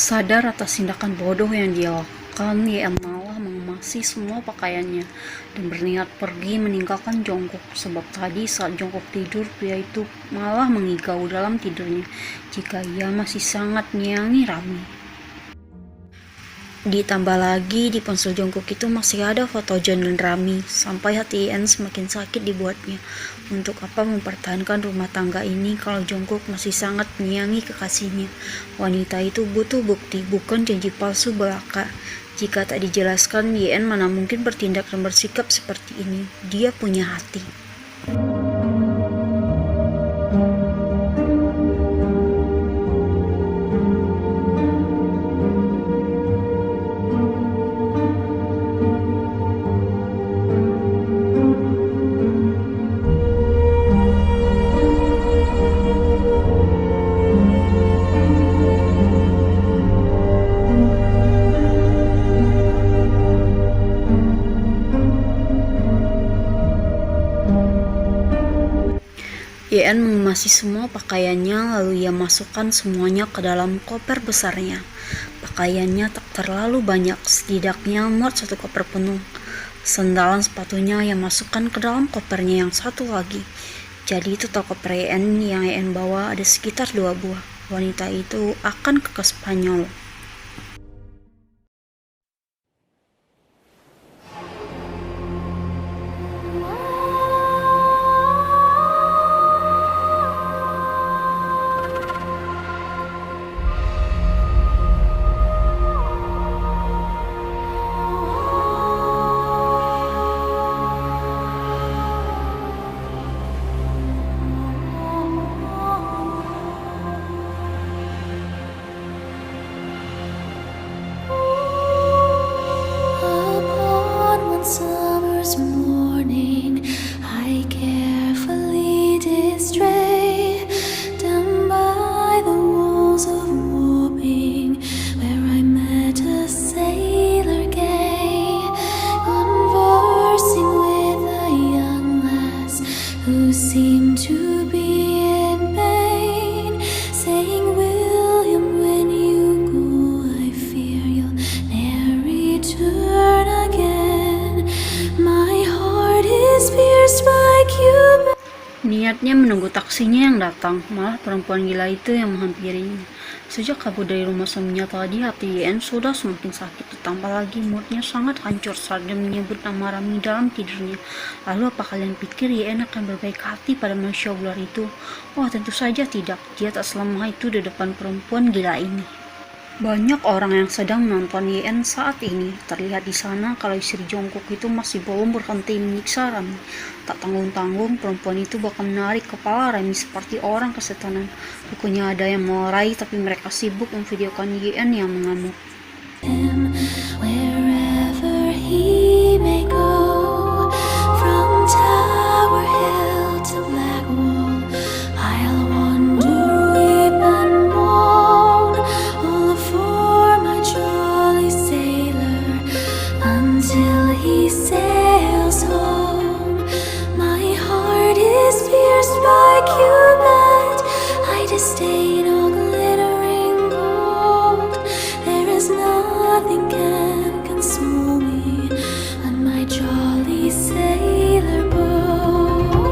Sadar atas tindakan bodoh yang dia lakukan, Yeon malah mengemasi semua pakaiannya dan berniat pergi meninggalkan Jungkook. Sebab tadi saat Jungkook tidur, pria itu malah mengigau dalam tidurnya jika ia masih sangat menyayangi Rami. Ditambah lagi di ponsel Jungkook itu masih ada foto John dan Rami, sampai hati Yeon semakin sakit dibuatnya. Untuk apa mempertahankan rumah tangga ini kalau Jungkook masih sangat menyayangi kekasihnya? Wanita itu butuh bukti, bukan janji palsu belaka. Jika tak dijelaskan, Yeon mana mungkin bertindak dan bersikap seperti ini. Dia punya hati. Yeon mengemasi semua pakaiannya, lalu ia masukkan semuanya ke dalam koper besarnya. Pakaiannya tak terlalu banyak, setidaknya muat satu koper penuh. Sandalan sepatunya ia masukkan ke dalam kopernya yang satu lagi. Jadi total koper Yeon yang Yeon bawa ada sekitar 2 buah. Wanita itu akan ke Spanyol. Summer's morning, I carefully did stray down by the walls of Wapping, where I met a sailor gay, conversing with a young lass who seemed to be in pain, saying, "William, when you go, I fear you'll ne'er return again. My heart is pierced by Cupid." Niatnya menunggu taksinya yang datang, malah perempuan gila itu yang menghampirinya. Sejak kabur dari rumah suaminya tadi, hati Yeon sudah semakin sakit. Ditambah lagi moodnya sangat hancur saat dia menyebut nama Rami dalam tidurnya. Lalu apa kalian pikir Yeon akan berbaik hati pada manusia ular itu? Oh, tentu saja tidak. Dia tak selemah itu di depan perempuan gila ini. Banyak orang yang sedang menonton Yeon saat ini. Terlihat di sana kalau istri Jungkook itu masih belum berhenti menyiksa Rami. Tak tanggung-tanggung perempuan itu bahkan menarik kepala Rami seperti orang kesetanan. Rupanya ada yang melerai, tapi mereka sibuk memvideokan Yeon yang mengamuk. Wherever he may go, from Tower Hill to Blackwall, I'll wander, weep and moan, all for my jolly sailor, until he sails home. My heart is pierced by Cupid, I disdain all glittering gold. There is nothing can console me on my jolly sailor boat.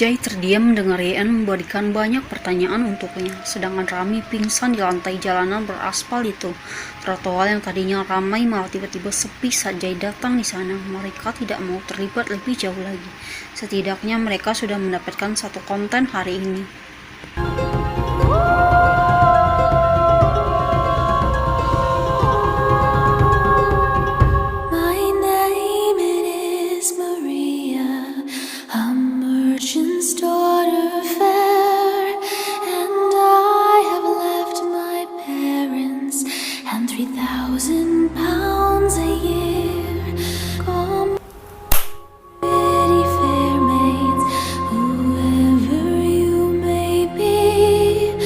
Jay terdiam mendengar Yeon memberikan banyak pertanyaan untuknya, sedangkan Rami pingsan di lantai jalanan beraspal itu. Trotoar yang tadinya ramai malah tiba-tiba sepi saat Jay datang di sana. Mereka tidak mau terlibat lebih jauh lagi. Setidaknya mereka sudah mendapatkan satu konten hari ini. My name it is Maria, a merchant's daughter fair, and I have left my parents and 3,000 pounds a year. Come, pretty fair maids, whoever you may be,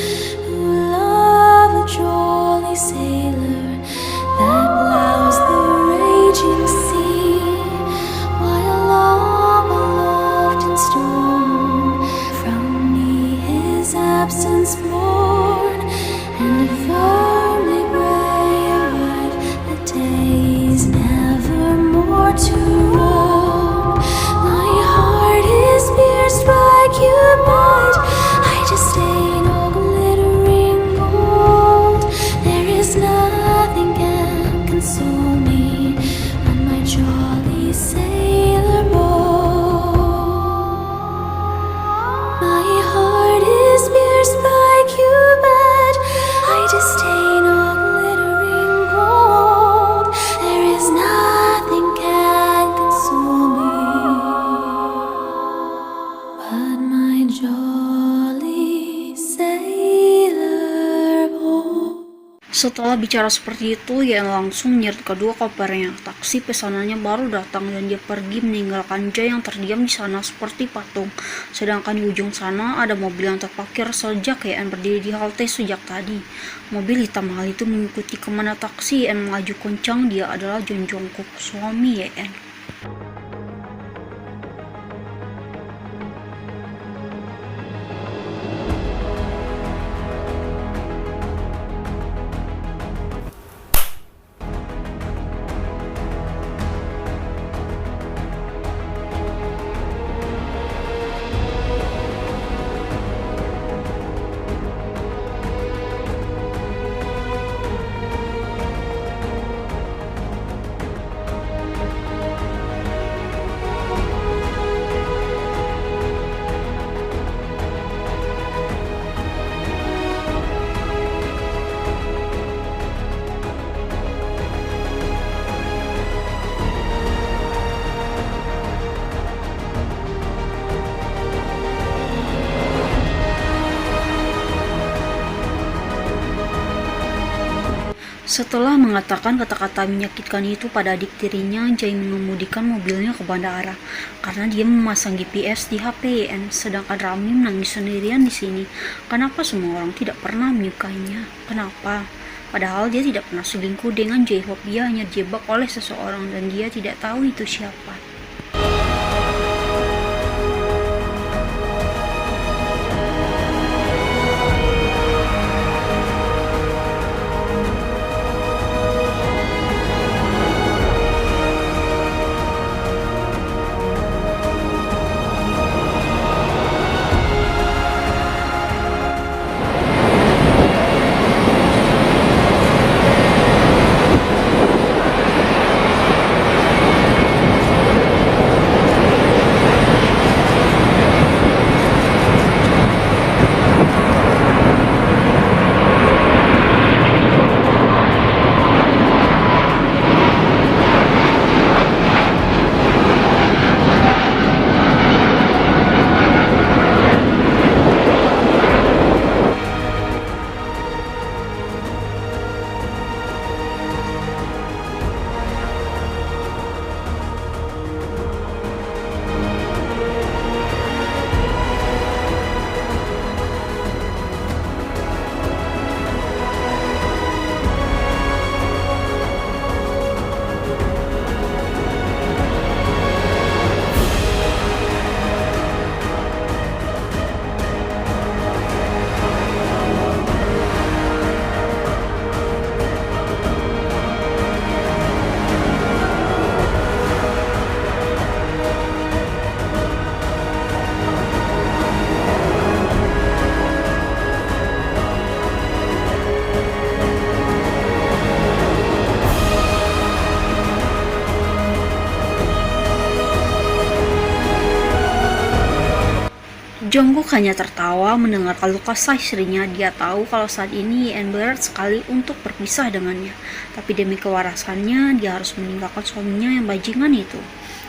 Setelah bicara seperti itu, Ian langsung menyeret kedua kopernya. Taksi pesanannya baru datang dan dia pergi meninggalkan Jay yang terdiam di sana seperti patung. Sedangkan di ujung sana ada mobil yang terparkir sejak Ian berdiri di halte sejak tadi. Mobil hitam hal itu mengikuti kemana taksi Ian melaju kencang. Dia adalah John Jungkook, suami Ian. Setelah mengatakan kata-kata menyakitkan itu pada adik tirinya, Jay mengemudikan mobilnya ke bandara karena dia memasang GPS di HP Ian, sedangkan Rami menangis sendirian di sini. Kenapa semua orang tidak pernah menyukainya? Kenapa? Padahal dia tidak pernah selingkuh dengan J-Hope, dia hanya dijebak oleh seseorang dan dia tidak tahu itu siapa. Jungkook hanya tertawa mendengar keluh kesah istrinya. Dia tahu kalau saat ini Ian berat sekali untuk berpisah dengannya. Tapi demi kewarasannya, dia harus meninggalkan suaminya yang bajingan itu.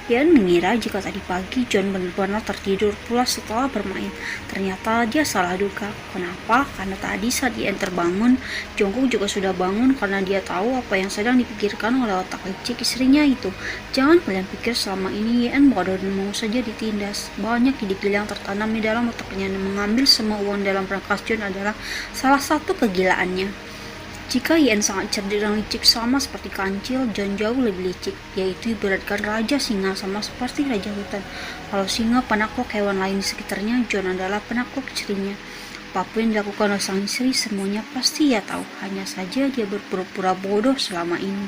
Ian mengira jika tadi pagi John benar-benar tertidur pula setelah bermain. Ternyata dia salah duga. Kenapa? Karena tadi saat Ian terbangun, Jungkook juga sudah bangun karena dia tahu apa yang sedang dipikirkan oleh otak licik istrinya itu. Jangan kalian pikir selama ini Ian bodoh dan mau saja ditindas. Banyak ide-ide yang tertanam di dalam otaknya dan mengambil semua uang dalam berangkas John adalah salah satu kegilaannya. Jika Ian sangat cerdik dan licik sama seperti kancil, John jauh lebih licik, yaitu ibaratkan raja singa sama seperti raja hutan. Kalau singa penakluk hewan lain di sekitarnya, John adalah penakluk istrinya. Apapun yang dilakukan oleh sang istri, semuanya pasti ia tahu. Hanya saja dia berpura-pura bodoh selama ini.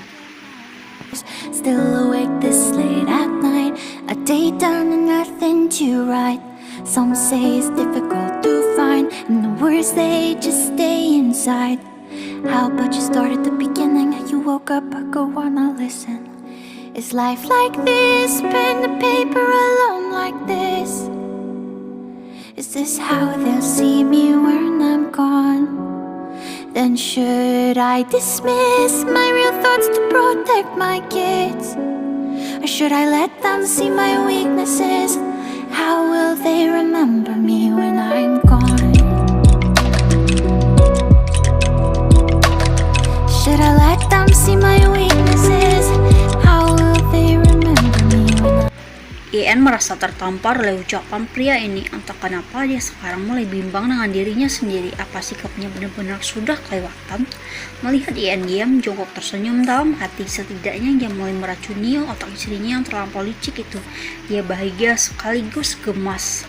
Still awake this late at night, a day done and nothing to write. Some say it's difficult to find, and the words they just stay inside. How about you start at the beginning? You woke up, I go wanna listen. Is life like this? Pen to paper alone like this? Is this how they'll see me when I'm gone? Then should I dismiss my real thoughts to protect my kids? Or should I let them see my weaknesses? How will they remember me when I'm gone? Should I let them see my weaknesses? How will they remember me when IN merasa tertampar oleh ucapan pria ini. Entah kenapa dia sekarang mulai bimbang dengan dirinya sendiri. Apa sikapnya benar-benar sudah kelewatan? Melihat IN diam, Jungkook tersenyum dalam hati. Setidaknya dia mulai meracuni otak istrinya yang terlampau licik itu. Dia bahagia sekaligus gemas.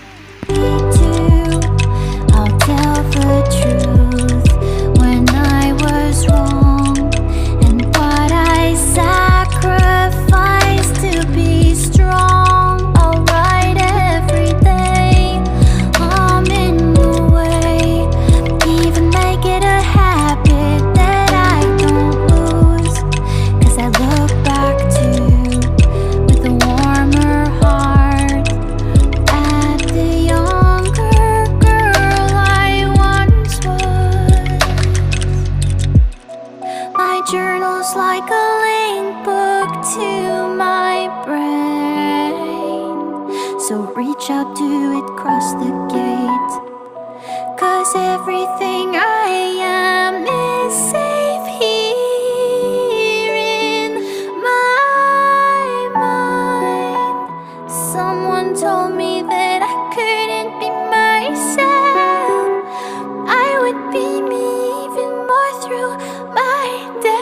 do? I'll tell the truth when I was wrong and what I sacrificed to be strong. I'll write every day, I'm in the way, even make it a habit that I don't lose. 'Cause I look back to with a warmer heart at the younger girl I once was. My journal's like a link book to my brain, so reach out to it, cross the gate. 'Cause everything I am is safe here in my mind. Someone told me that I couldn't be myself. I would be me even more through my doubts.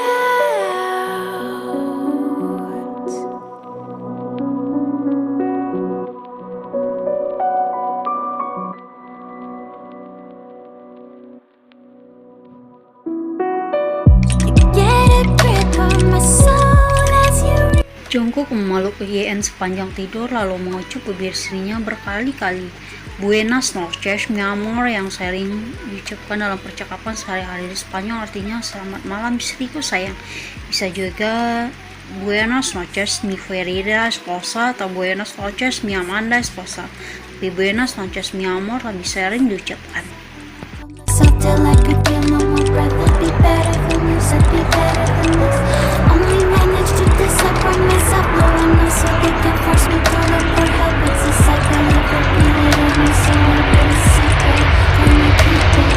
Get a grip on my soul as you Jungkook memeluk IN sepanjang tidur lalu mengucup bibir istrinya berkali-kali. Buenas noches, mi amor, yang sering diucapkan dalam percakapan sehari-hari di Spanyol artinya selamat malam istriku sayang. Bisa juga buenas noches, mi querida esposa, atau buenas noches, mi amada esposa. Tapi buenas noches, mi amor lebih sering diucapkan. myself till I could feel no more breath. I'd be better than this, I'd be better than this. Only managed to disappoint myself. No one knows so they can force me to look for help. It's a cycle of repeated me, so I put a secret. Let me keep it.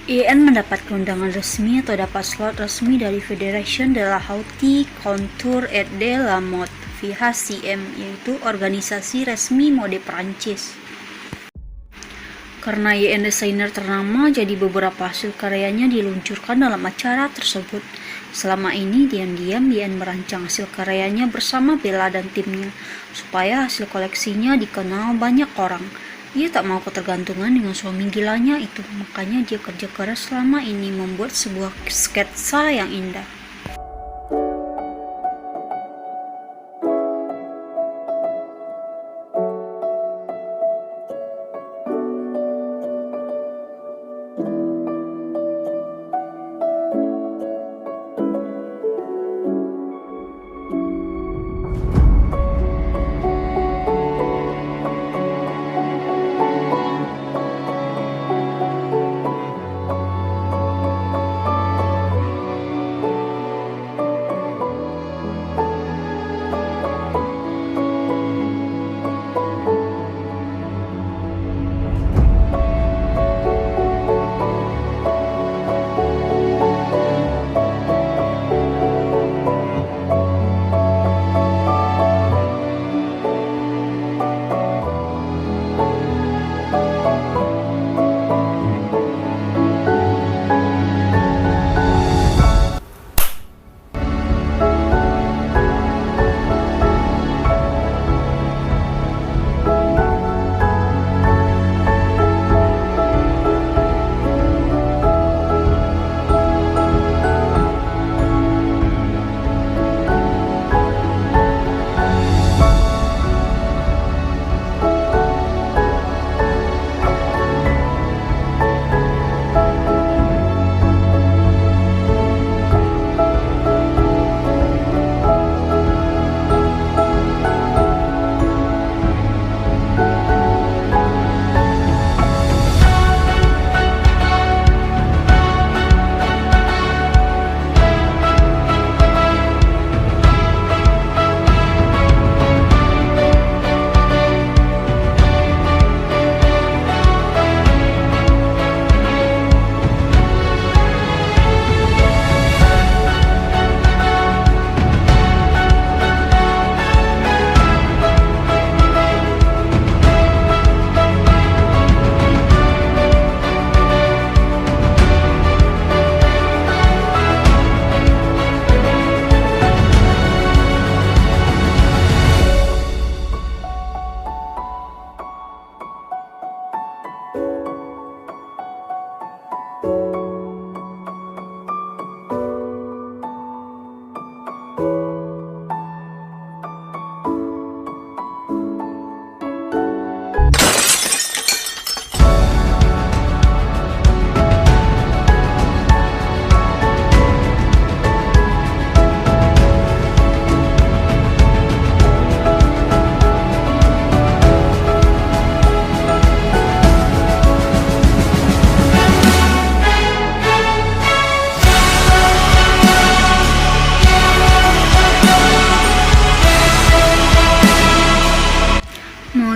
IN mendapat undangan resmi atau dapat slot resmi dari Fédération de la Haute Couture et de la Mode (FIHCM), yaitu organisasi resmi mode Prancis. Karena IN desainer ternama, jadi beberapa hasil karyanya diluncurkan dalam acara tersebut. Selama ini diam-diam IN merancang hasil karyanya bersama Bella dan timnya, supaya hasil koleksinya dikenal banyak orang. Dia tak mau ketergantungan dengan suami gilanya itu, makanya dia kerja keras selama ini membuat sebuah sketsa yang indah.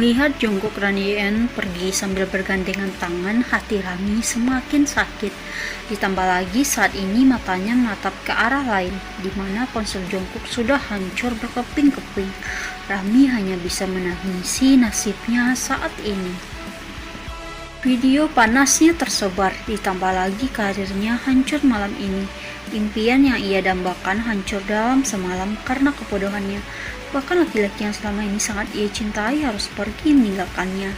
Melihat Jungkook dan Yeon pergi sambil bergandengan tangan, hati Rami semakin sakit. Ditambah lagi saat ini matanya menatap ke arah lain, di mana ponsel Jungkook sudah hancur berkeping-keping. Rami hanya bisa menangisi nasibnya saat ini. Video panasnya tersebar, ditambah lagi karirnya hancur malam ini. Impian yang ia dambakan hancur dalam semalam karena kebodohannya. Bahkan laki-laki yang selama ini sangat ia cintai harus pergi meninggalkannya.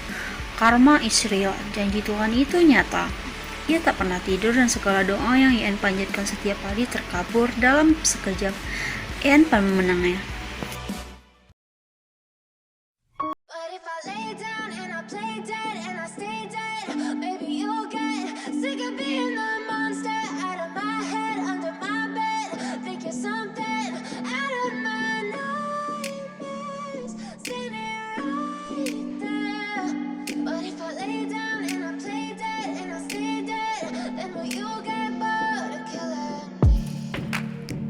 Karma is real, janji Tuhan itu nyata. Ia tak pernah tidur dan segala doa yang Yeon panjatkan setiap hari terkabur dalam sekejap. Yeon pun memenangnya. But if I lay down and I play dead and I stay dead, maybe you'll get sick of being the monster out of my head, under my bed. Think you're something out of my nightmares, standing right there. But if I lay down and I play dead and I stay dead, then will you get bored of killing me?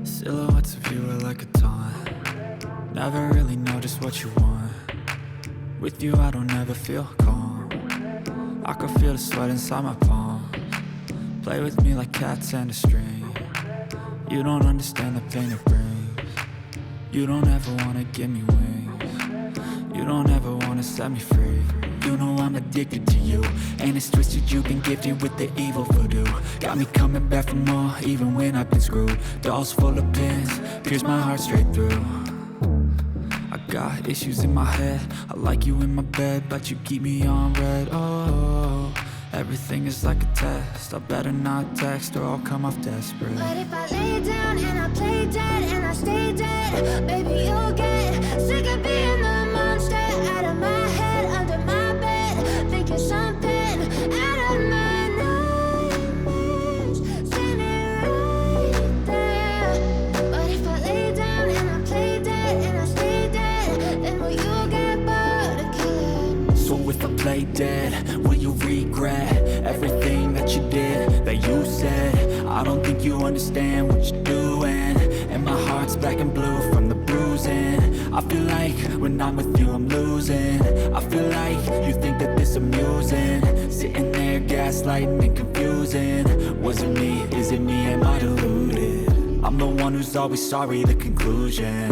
Silhouettes of you are like a taunt. Never really know just what you want. With you I don't ever feel calm. I can feel the sweat inside my palms. Play with me like cats and a string. You don't understand the pain it brings. You don't ever wanna give me wings. You don't ever wanna set me free. You know I'm addicted to you, and it's twisted, you've been gifted with the evil voodoo. Got me coming back for more, even when I've been screwed. Dolls full of pins, pierce my heart straight through. I got issues in my head, I like you in my bed, but you keep me on red. Oh, everything is like a test, I better not text or I'll come off desperate. But if I lay down and I play dead and I stay dead, baby you'll get sick of being the monster out of my head, under my bed. Think you're something out of my nightmares, standing right there. But if I lay down and I play dead and I stay dead, then will you get bored of killing me? So if I play dead, will you regret everything that you did, that you said? I don't think you understand what you're doing, and my heart's black and blue from the bruising. I feel like when I'm with you I'm losing. I feel like you think that this amusing, sitting there gaslighting and confusing. Was it me? Is it me? Am I deluded? I'm the one who's always sorry, the conclusion.